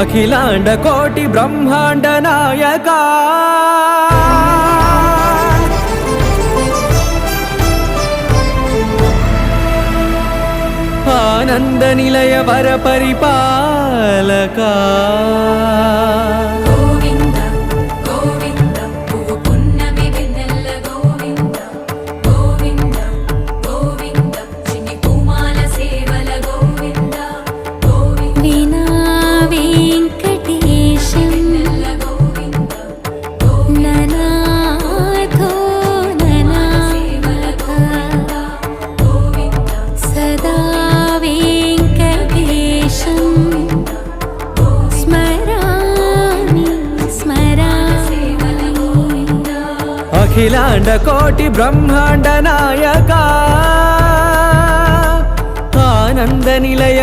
అఖిలాండ కోటి బ్రహ్మాండ నాయక ఆనంద నిలయ వర పరిపాలక అఖిలాండ కోటి బ్రహ్మాండ నాయక ఆనంద నిలయ